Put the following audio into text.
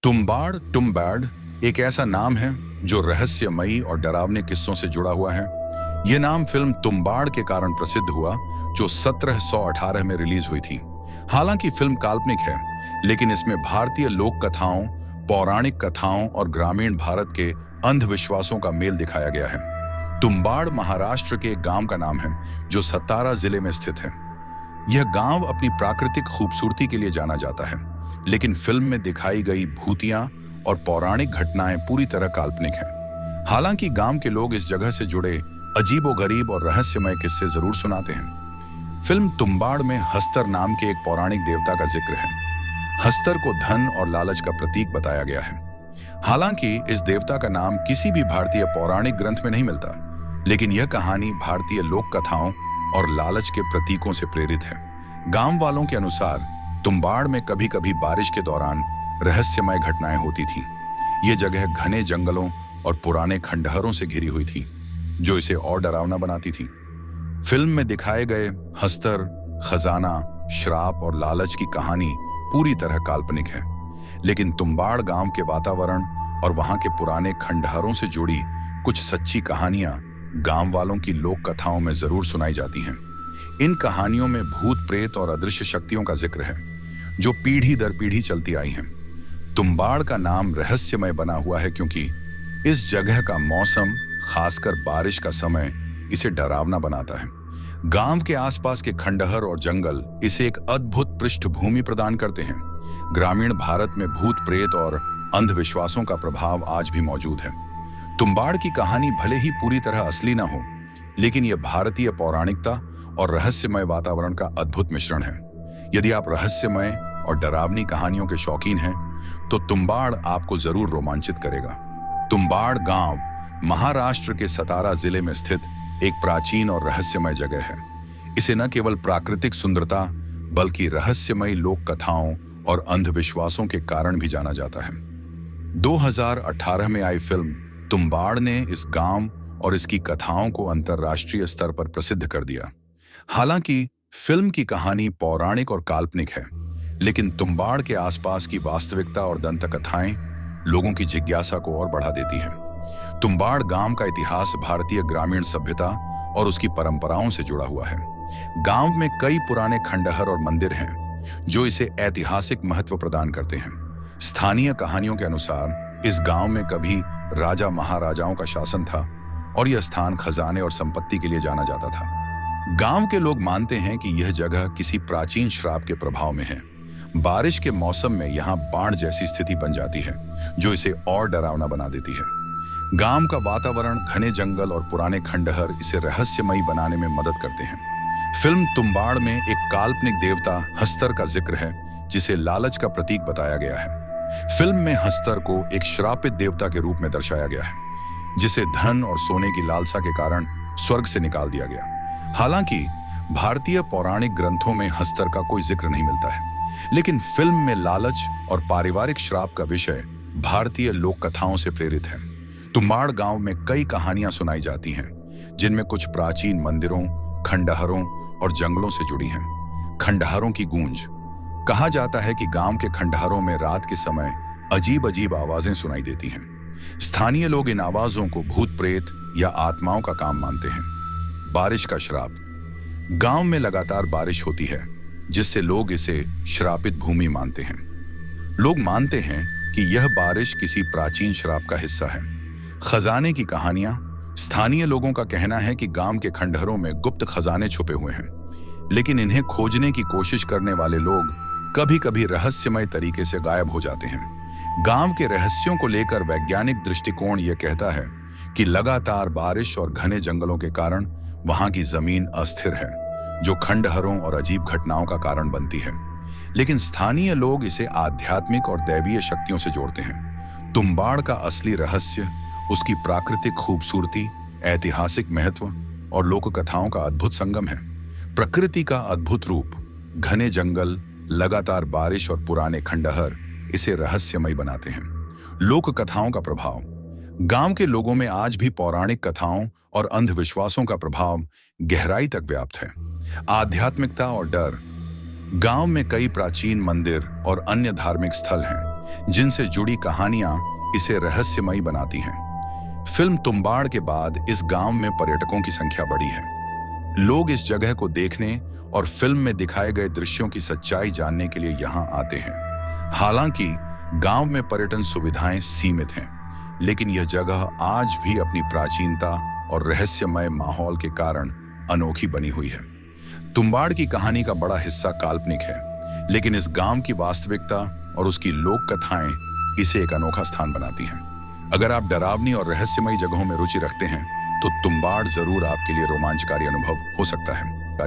तुम्बाड़ एक ऐसा नाम है जो रहस्यमयी और डरावने किस्सों से जुड़ा हुआ है। यह नाम फिल्म तुम्बाड़ के कारण प्रसिद्ध हुआ, जो 1718 में रिलीज हुई थी। हालांकि फिल्म काल्पनिक है, लेकिन इसमें भारतीय लोक कथाओं, पौराणिक कथाओं और ग्रामीण भारत के अंधविश्वासों का मेल दिखाया गया है। तुम्बाड़ महाराष्ट्र के एक गांव का नाम है, जो सतारा जिले में स्थित है। यह गांव अपनी प्राकृतिक खूबसूरती के लिए जाना जाता है, लेकिन फिल्म में दिखाई गई भूतियां और पौराणिक घटनाएं पूरी तरह काल्पनिक हैं। हालांकि गांव के लोग इस जगह से जुड़े अजीबोगरीब और रहस्यमय किस्से जरूर सुनाते हैं। फिल्म तुम्बाड़ में हस्तर नाम के एक पौराणिक देवता का जिक्र है। हस्तर को धन और लालच का प्रतीक बताया गया है। हालांकि इस देवता का नाम किसी भी भारतीय पौराणिक ग्रंथ में नहीं मिलता, लेकिन यह कहानी भारतीय लोक कथाओं और लालच के प्रतीकों से प्रेरित है। गांव वालों के अनुसार तुम्बाड़ में कभी कभी बारिश के दौरान रहस्यमय घटनाएं होती थीं। ये जगह घने जंगलों और पुराने खंडहरों से घिरी हुई थी, जो इसे और डरावना बनाती थी। फिल्म में दिखाए गए हस्तर, खजाना, श्राप और लालच की कहानी पूरी तरह काल्पनिक है, लेकिन तुम्बाड़ गांव के वातावरण और वहां के पुराने खंडहरों से जुड़ी कुछ सच्ची कहानियां गांव वालों की लोक कथाओं में जरूर सुनाई जाती हैं। इन कहानियों में भूत प्रेत और अदृश्य शक्तियों का जिक्र है, जो पीढ़ी दर पीढ़ी चलती आई हैं। तुम्बाड़ का नाम रहस्यमय बना हुआ है क्योंकि इस जगह का मौसम, खासकर बारिश का समय, इसे डरावना बनाता है। गांव के आसपास के खंडहर और जंगल इसे एक अद्भुत पृष्ठभूमि प्रदान करते हैं। ग्रामीण भारत में भूत प्रेत और अंधविश्वासों का प्रभाव आज भी मौजूद है। तुम्बाड़ की कहानी भले ही पूरी तरह असली ना हो, लेकिन यह भारतीय पौराणिकता और रहस्यमय वातावरण का अद्भुत मिश्रण है। यदि आप रहस्यमय और डरावनी कहानियों के शौकीन हैं, तो तुम्बाड़ आपको जरूर रोमांचित करेगा। तुम्बाड़ गांव महाराष्ट्र के सतारा जिले में स्थित एक प्राचीन और रहस्यमय जगह है। इसे न केवल प्राकृतिक सुंदरता, बल्कि रहस्यमय लोक कथाओं और अंधविश्वासों के कारण भी जाना जाता है। 2018 में आई फिल्म तुम्बाड़ ने इस गांव और इसकी कथाओं को अंतर्राष्ट्रीय स्तर पर प्रसिद्ध कर दिया। हालांकि फिल्म की कहानी पौराणिक और काल्पनिक है, लेकिन तुम्बाड़ के आसपास की वास्तविकता और दंतकथाएं लोगों की जिज्ञासा को और बढ़ा देती हैं। तुम्बाड़ गांव का इतिहास भारतीय ग्रामीण सभ्यता और उसकी परंपराओं से जुड़ा हुआ है। गांव में कई पुराने खंडहर और मंदिर हैं, जो इसे ऐतिहासिक महत्व प्रदान करते हैं। स्थानीय कहानियों के अनुसार इस गांव में कभी राजा महाराजाओं का शासन था और यह स्थान खजाने और संपत्ति के लिए जाना जाता था। गांव के लोग मानते हैं कि यह जगह किसी प्राचीन श्राप के प्रभाव में है। बारिश के मौसम में यहाँ बाढ़ जैसी स्थिति बन जाती है, जो इसे और डरावना बना देती है। गांव का वातावरण, घने जंगल और पुराने खंडहर इसे रहस्यमयी बनाने में मदद करते हैं। फिल्म तुम्बाड़ में एक काल्पनिक देवता हस्तर का जिक्र है, जिसे लालच का प्रतीक बताया गया है। फिल्म में हस्तर को एक श्रापित देवता के रूप में दर्शाया गया है, जिसे धन और सोने की लालसा के कारण स्वर्ग से निकाल दिया गया। हालांकि भारतीय पौराणिक ग्रंथों में हस्तर का कोई जिक्र नहीं मिलता है, लेकिन फिल्म में लालच और पारिवारिक श्राप का विषय भारतीय लोक कथाओं से प्रेरित है। तुम्बाड़ गांव में कई कहानियां सुनाई जाती हैं, जिनमें कुछ प्राचीन मंदिरों, खंडहरों और जंगलों से जुड़ी हैं। खंडहरों की गूंज। कहा जाता है कि गांव के खंडहरों में रात के समय अजीब अजीब आवाजें सुनाई देती हैं। स्थानीय लोग इन आवाजों को भूत प्रेत या आत्माओं का काम मानते हैं। बारिश का श्राप। गांव में लगातार बारिश होती है, जिससे लोग इसे श्रापित भूमि मानते हैं। लोग मानते हैं कि यह बारिश किसी प्राचीन श्राप का हिस्सा है। खजाने की कहानियां। स्थानीय लोगों का कहना है कि गांव के खंडहरों में गुप्त खजाने छुपे हुए हैं, लेकिन इन्हें खोजने की कोशिश करने वाले लोग कभी कभी रहस्यमय तरीके से गायब हो जाते हैं। गांव के रहस्यों को लेकर वैज्ञानिक दृष्टिकोण यह कहता है कि लगातार बारिश और घने जंगलों के कारण वहां की जमीन अस्थिर है, जो खंडहरों और अजीब घटनाओं का कारण बनती है। लेकिन स्थानीय लोग इसे आध्यात्मिक और दैवीय शक्तियों से जोड़ते हैं। तुम्बाड़ का असली रहस्य उसकी प्राकृतिक खूबसूरती, ऐतिहासिक महत्व और लोक कथाओं का अद्भुत संगम है। प्रकृति का अद्भुत रूप, घने जंगल, लगातार बारिश और पुराने खंडहर इसे रहस्यमय बनाते हैं। लोक कथाओं का प्रभाव। गांव के लोगों में आज भी पौराणिक कथाओं और अंधविश्वासों का प्रभाव गहराई तक व्याप्त है। आध्यात्मिकता और डर। गांव में कई प्राचीन मंदिर और अन्य धार्मिक स्थल हैं, जिनसे जुड़ी कहानियां इसे रहस्यमयी बनाती हैं। फिल्म तुम्बाड़ के बाद इस गांव में पर्यटकों की संख्या बढ़ी है। लोग इस जगह को देखने और फिल्म में दिखाए गए दृश्यों की सच्चाई जानने के लिए यहां आते हैं। हालांकि गांव में पर्यटन सुविधाएं सीमित हैं, लेकिन यह जगह आज भी अपनी प्राचीनता और रहस्यमय माहौल के कारण अनोखी बनी हुई है। तुम्बाड़ की कहानी का बड़ा हिस्सा काल्पनिक है, लेकिन इस गांव की वास्तविकता और उसकी लोक कथाएं इसे एक अनोखा स्थान बनाती हैं। अगर आप डरावनी और रहस्यमयी जगहों में रुचि रखते हैं, तो तुम्बाड़ जरूर आपके लिए रोमांचकारी अनुभव हो सकता है।